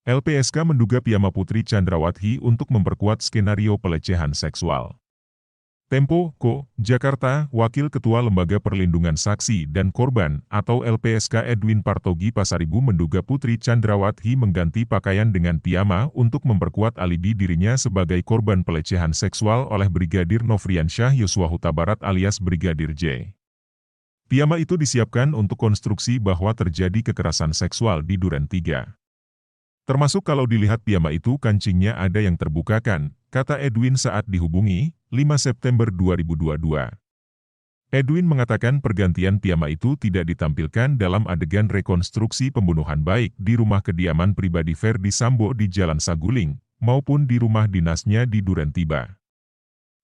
LPSK menduga Piama Putri Chandrawati untuk memperkuat skenario pelecehan seksual. Tempo, Jakarta, Wakil Ketua Lembaga Perlindungan Saksi dan Korban atau LPSK Edwin Partogi Pasaribu menduga Putri Chandrawati mengganti pakaian dengan piyama untuk memperkuat alibi dirinya sebagai korban pelecehan seksual oleh Brigadir Nofriansyah Yosua Huta Barat alias Brigadir J. Piyama itu disiapkan untuk konstruksi bahwa terjadi kekerasan seksual di Duren 3. Termasuk kalau dilihat piyama itu kancingnya ada yang terbukakan, kata Edwin saat dihubungi, 5 September 2022. Edwin mengatakan pergantian piyama itu tidak ditampilkan dalam adegan rekonstruksi pembunuhan baik di rumah kediaman pribadi Ferdi Sambo di Jalan Saguling, maupun di rumah dinasnya di Duren 3.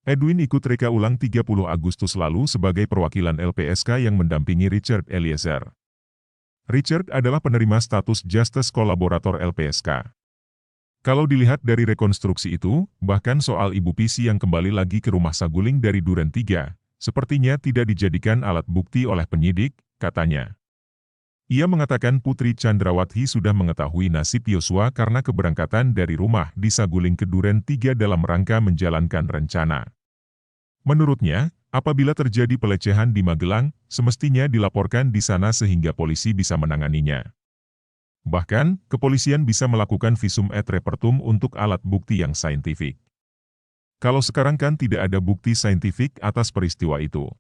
Edwin ikut reka ulang 30 Agustus lalu sebagai perwakilan LPSK yang mendampingi Richard Eliezer. Richard adalah penerima status Justice Kolaborator LPSK. Kalau dilihat dari rekonstruksi itu, bahkan soal Ibu Pisi yang kembali lagi ke rumah Saguling dari Duren 3, sepertinya tidak dijadikan alat bukti oleh penyidik, katanya. Ia mengatakan Putri Chandrawati sudah mengetahui nasib Yosua karena keberangkatan dari rumah di Saguling ke Duren 3 dalam rangka menjalankan rencana. Menurutnya, apabila terjadi pelecehan di Magelang, semestinya dilaporkan di sana sehingga polisi bisa menanganinya. Bahkan, kepolisian bisa melakukan visum et repertum untuk alat bukti yang saintifik. Kalau sekarang kan tidak ada bukti saintifik atas peristiwa itu.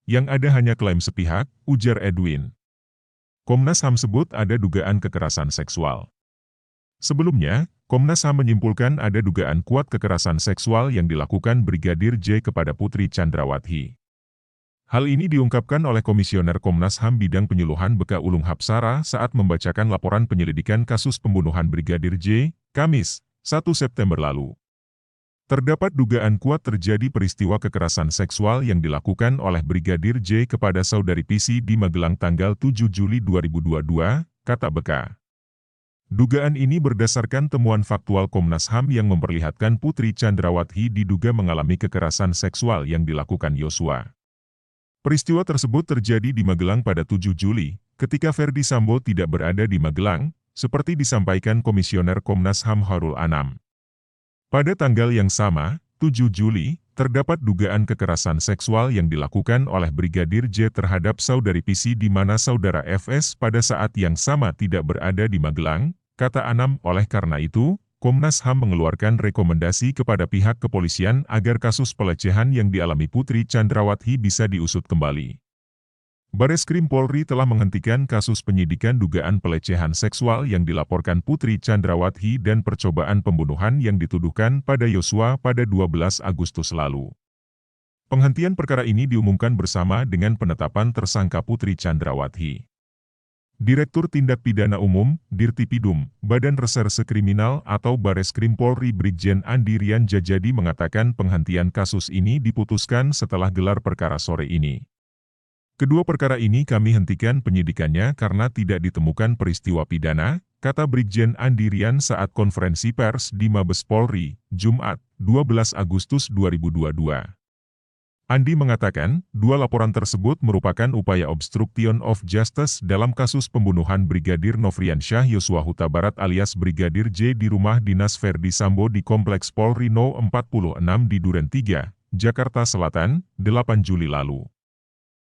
Yang ada hanya klaim sepihak, ujar Edwin. Komnas HAM sebut ada dugaan kekerasan seksual. Sebelumnya, Komnas HAM menyimpulkan ada dugaan kuat kekerasan seksual yang dilakukan Brigadir J kepada Putri Chandrawati. Hal ini diungkapkan oleh Komisioner Komnas HAM Bidang Penyuluhan Beka Ulung Hapsara saat membacakan laporan penyelidikan kasus pembunuhan Brigadir J, Kamis, 1 September lalu. Terdapat dugaan kuat terjadi peristiwa kekerasan seksual yang dilakukan oleh Brigadir J kepada saudari Pisi di Magelang tanggal 7 Juli 2022, kata Beka. Dugaan ini berdasarkan temuan faktual Komnas HAM yang memperlihatkan Putri Chandrawati diduga mengalami kekerasan seksual yang dilakukan Yosua. Peristiwa tersebut terjadi di Magelang pada 7 Juli, ketika Ferdi Sambo tidak berada di Magelang, seperti disampaikan Komisioner Komnas HAM Harul Anam. Pada tanggal yang sama, 7 Juli, terdapat dugaan kekerasan seksual yang dilakukan oleh Brigadir J terhadap saudari Pisi di mana saudara FS pada saat yang sama tidak berada di Magelang, kata Anam. Oleh karena itu, Komnas HAM mengeluarkan rekomendasi kepada pihak kepolisian agar kasus pelecehan yang dialami Putri Chandrawati bisa diusut kembali. Bareskrim Polri telah menghentikan kasus penyidikan dugaan pelecehan seksual yang dilaporkan Putri Chandrawati dan percobaan pembunuhan yang dituduhkan pada Yosua pada 12 Agustus lalu. Penghentian perkara ini diumumkan bersama dengan penetapan tersangka Putri Chandrawati. Direktur Tindak Pidana Umum, Dirtipidum, Badan Reserse Kriminal atau Bareskrim Polri Brigjen Andi Rian Jajadi mengatakan penghentian kasus ini diputuskan setelah gelar perkara sore ini. Kedua perkara ini kami hentikan penyidikannya karena tidak ditemukan peristiwa pidana, kata Brigjen Andi Rian saat konferensi pers di Mabes Polri, Jumat, 12 Agustus 2022. Andi mengatakan, dua laporan tersebut merupakan upaya obstruction of justice dalam kasus pembunuhan Brigadir Nofriansyah Yosua Huta Barat alias Brigadir J di rumah dinas Ferdi Sambo di Kompleks Polri No. 46 di Duren 3, Jakarta Selatan, 8 Juli lalu.